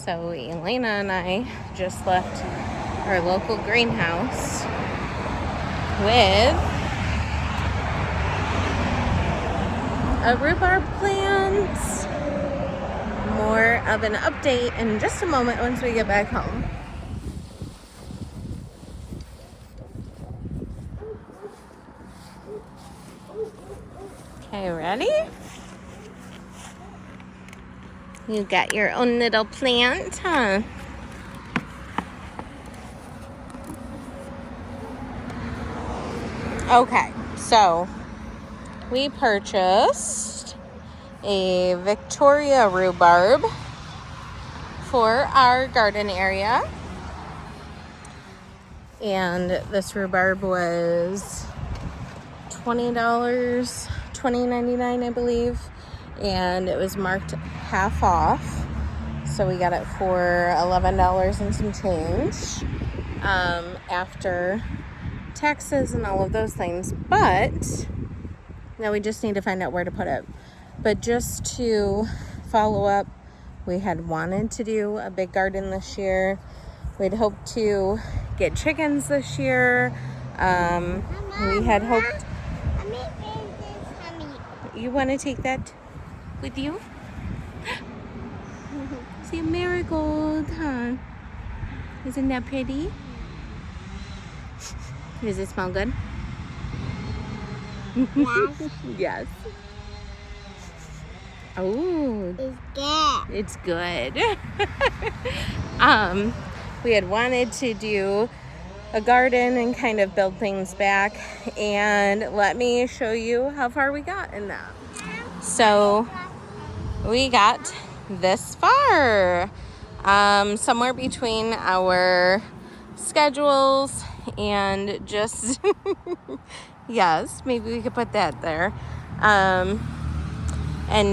So Elena and I just left our local greenhouse with a rhubarb plant. More of an update in just a moment once we get back home. Okay, ready? You got your own little plant, huh? Okay, so we purchased a Victoria rhubarb for our garden area. And this rhubarb was $20, $20.99, I believe. And it was marked half off. So we got it for $11 and some change after taxes and all of those things. But now we just need to find out where to put it. But just to follow up, we had wanted to do a big garden this year. We'd hoped to get chickens this year. We had hoped... You want to take that with you? See a marigold, huh? Isn't that pretty? Does it smell good? Yes. Yes. Oh. It's good. It's good. We had wanted to do a garden and kind of build things back, and let me show you how far we got in that. So we got this far, somewhere between our schedules and just yes, maybe we could put that there, and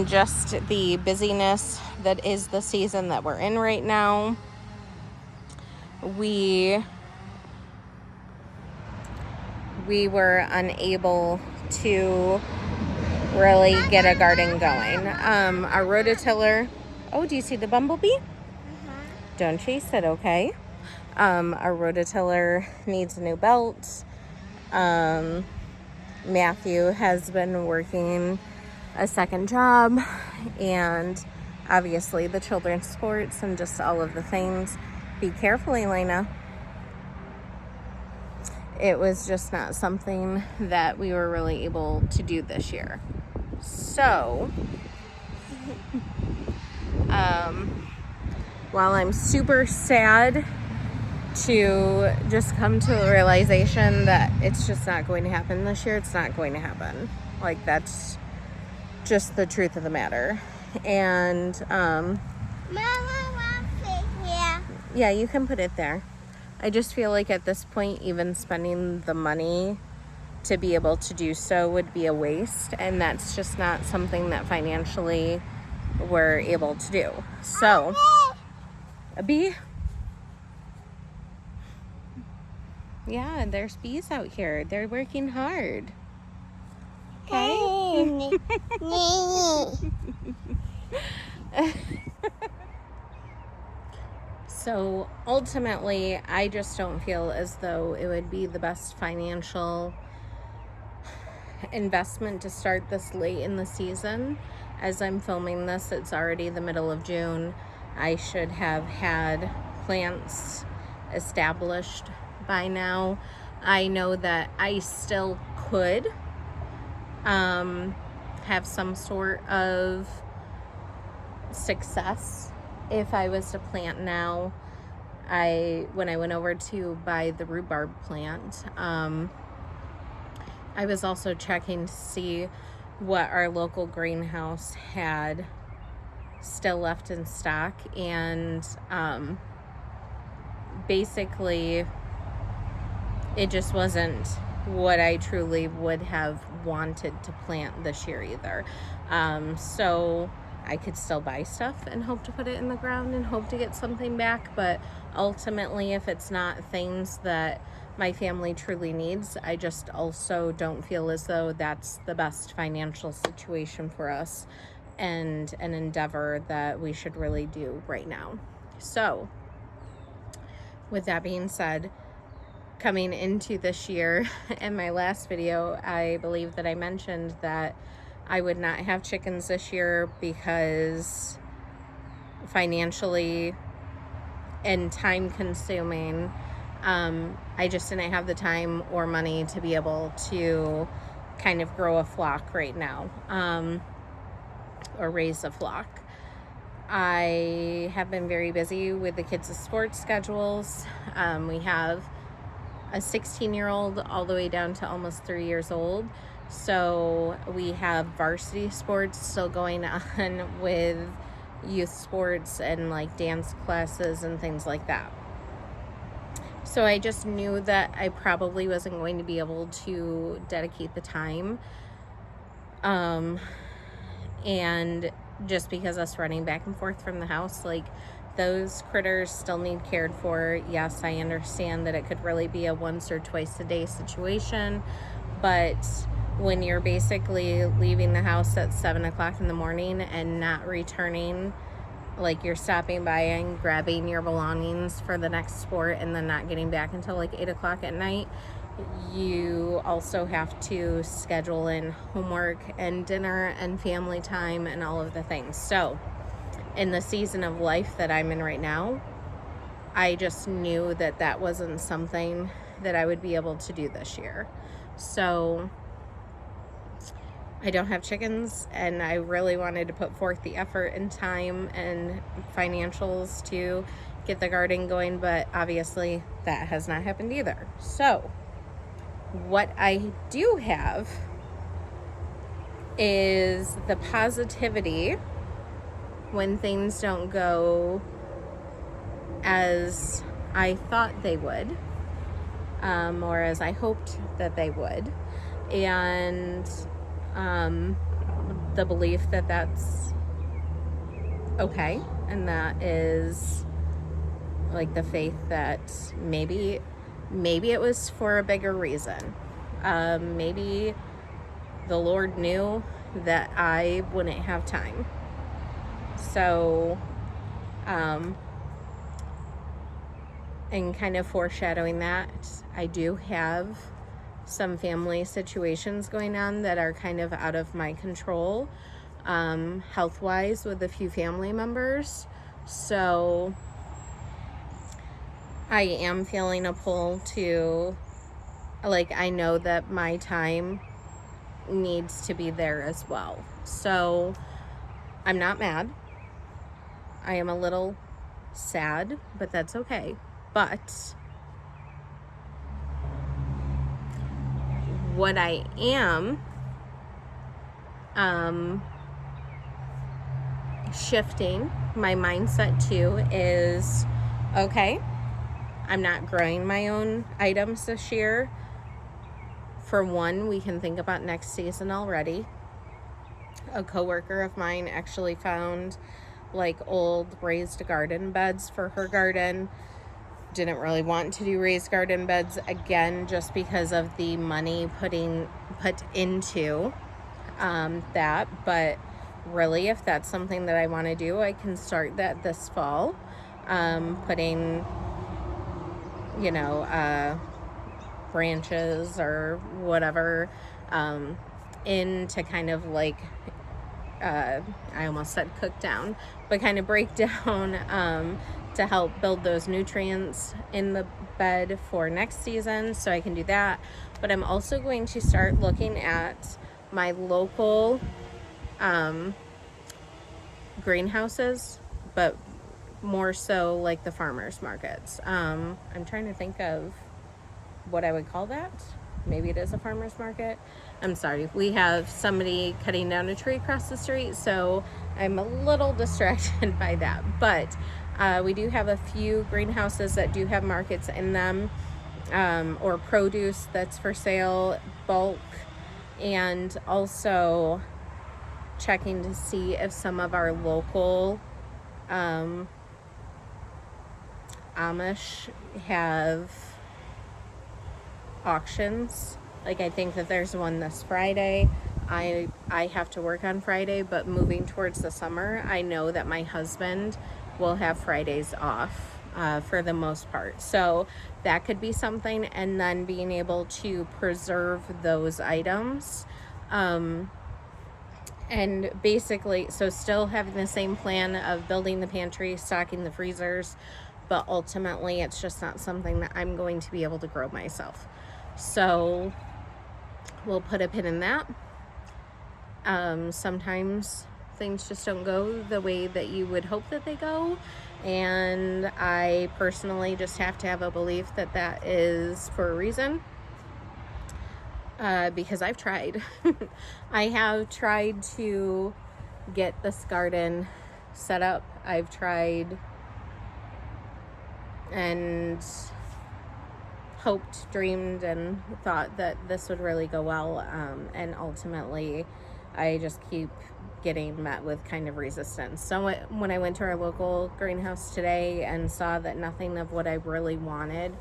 just the busyness that is the season that we're in right now. We were unable to really get a garden going. Our rototiller, oh, do you see the bumblebee? Don't chase it, okay? Our rototiller needs a new belt. Matthew has been working a second job, and obviously the children's sports and just all of the things. Be careful, Elena. It was just not something that we were really able to do this year. So, while I'm super sad to just come to a realization that it's just not going to happen this year, it's not going to happen. Like, that's just the truth of the matter. And, Mama wants it here. yeah, you can put it there. I just feel like at this point, even spending the money to be able to do so would be a waste, and that's just not something that financially we're able to do. So, a bee? Yeah, there's bees out here. They're working hard. Okay? So ultimately, I just don't feel as though it would be the best financial investment to start this late in the season. As I'm filming this, it's already the middle of June. I should have had plants established by now. I know that I still could have some sort of success if I was to plant now. When I went over to buy the rhubarb plant, I was also checking to see what our local greenhouse had still left in stock, and basically it just wasn't what I truly would have wanted to plant this year either. So I could still buy stuff and hope to put it in the ground and hope to get something back, but ultimately, if it's not things that my family truly needs, I just also don't feel as though that's the best financial situation for us and an endeavor that we should really do right now. So with that being said, coming into this year, in my last video, I believe that I mentioned that I would not have chickens this year because financially and time consuming, I just didn't have the time or money to be able to kind of grow a flock right now, or raise a flock. I have been very busy with the kids' sports schedules. We have a 16-year-old all the way down to almost 3 years old. So we have varsity sports still going on with youth sports and like dance classes and things like that. So I just knew that I probably wasn't going to be able to dedicate the time. And just because us running back and forth from the house, like, those critters still need cared for. Yes, I understand that it could really be a once or twice a day situation, but when you're basically leaving the house at 7 o'clock in the morning and not returning, like you're stopping by and grabbing your belongings for the next sport and then not getting back until like 8 o'clock at night, you also have to schedule in homework and dinner and family time and all of the things. So in the season of life that I'm in right now, I just knew that that wasn't something that I would be able to do this year. So I don't have chickens, and I really wanted to put forth the effort and time and financials to get the garden going, but obviously that has not happened either. So what I do have is the positivity when things don't go as I thought they would, or as I hoped that they would, and the belief that that's okay, and that is like the faith that maybe it was for a bigger reason. Maybe the Lord knew that I wouldn't have time. So, and kind of foreshadowing that, I do have some family situations going on that are kind of out of my control, health-wise, with a few family members. So I am feeling a pull to, like, I know that my time needs to be there as well. So I'm not mad. I am a little sad, but that's okay. But what I am shifting my mindset to is, okay, I'm not growing my own items this year. For one, we can think about next season already. A coworker of mine actually found like old raised garden beds for her garden. Didn't really want to do raised garden beds again, just because of the money put into that. But really, if that's something that I want to do, I can start that this fall, putting, branches or whatever in to kind of like, I almost said cook down, but kind of break down to help build those nutrients in the bed for next season, so I can do that. But I'm also going to start looking at my local greenhouses, but more so like the farmers markets. I'm trying to think of what I would call that. Maybe it is a farmer's market. I'm sorry. We have somebody cutting down a tree across the street, so I'm a little distracted by that. But we do have a few greenhouses that do have markets in them, or produce that's for sale, bulk, and also checking to see if some of our local Amish have auctions. Like, I think that there's one this Friday. I have to work on Friday, but moving towards the summer, I know that my husband will have Fridays off for the most part. So that could be something, and then being able to preserve those items. And basically, so still having the same plan of building the pantry, stocking the freezers, but ultimately it's just not something that I'm going to be able to grow myself. So we'll put a pin in that. Sometimes things just don't go the way that you would hope that they go, and I personally just have to have a belief that that is for a reason. Because I've tried. I have tried to get this garden set up. I've tried and hoped, dreamed, and thought that this would really go well. And ultimately, I just keep getting met with kind of resistance. So when I went to our local greenhouse today and saw that nothing of what I really wanted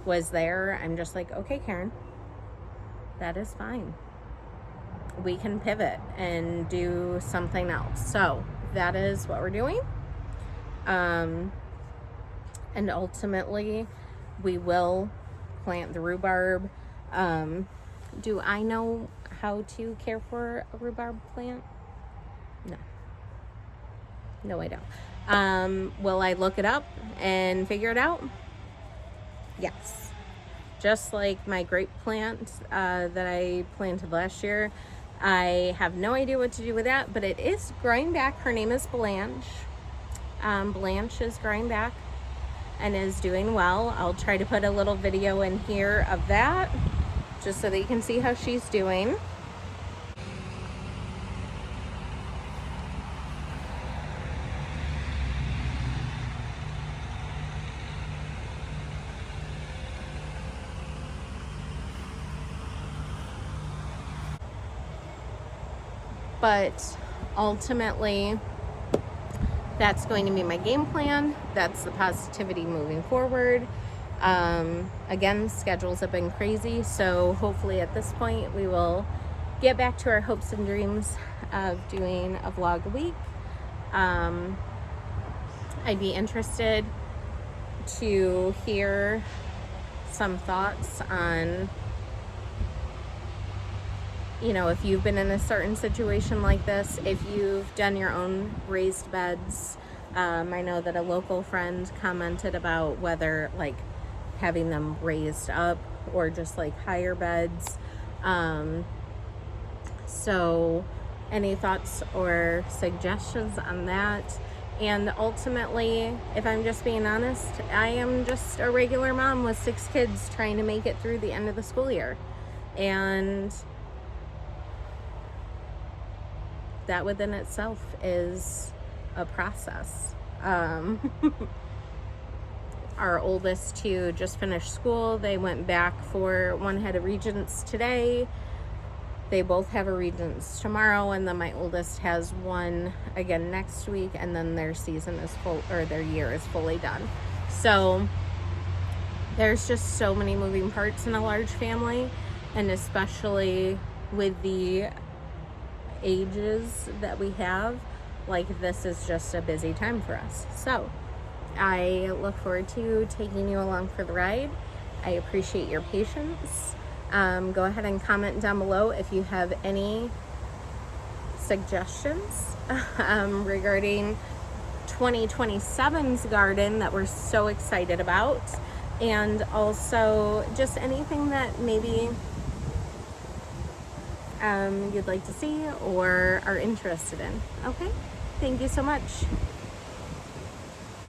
was there, I'm just like, okay, Karen, that is fine. We can pivot and do something else. So that is what we're doing. And ultimately, we will plant the rhubarb. Do I know how to care for a rhubarb plant? No, I don't. Will I look it up and figure it out? Yes. Just like my grape plant that I planted last year. I have no idea what to do with that, but it is growing back. Her name is Blanche. Blanche is growing back and is doing well. I'll try to put a little video in here of that just so that you can see how she's doing. But ultimately, that's going to be my game plan. That's the positivity moving forward. Again, schedules have been crazy, so hopefully at this point we will get back to our hopes and dreams of doing a vlog a week. I'd be interested to hear some thoughts on, if you've been in a certain situation like this, if you've done your own raised beds. I know that a local friend commented about whether having them raised up or just higher beds. So any thoughts or suggestions on that? And ultimately, if I'm just being honest, I am just a regular mom with 6 kids trying to make it through the end of the school year. And that within itself is a process. Our oldest 2 just finished school. They went back for, one had a Regents today. They both have a Regents tomorrow, and then my oldest has one again next week, and then their season is full, or their year is fully done. So there's just so many moving parts in a large family, and especially with the ages that we have, this is just a busy time for us. So I look forward to taking you along for the ride. I appreciate your patience. Go ahead and comment down below if you have any suggestions regarding 2027's garden that we're so excited about, and also just anything that maybe you'd like to see or are interested in. Okay, thank you so much.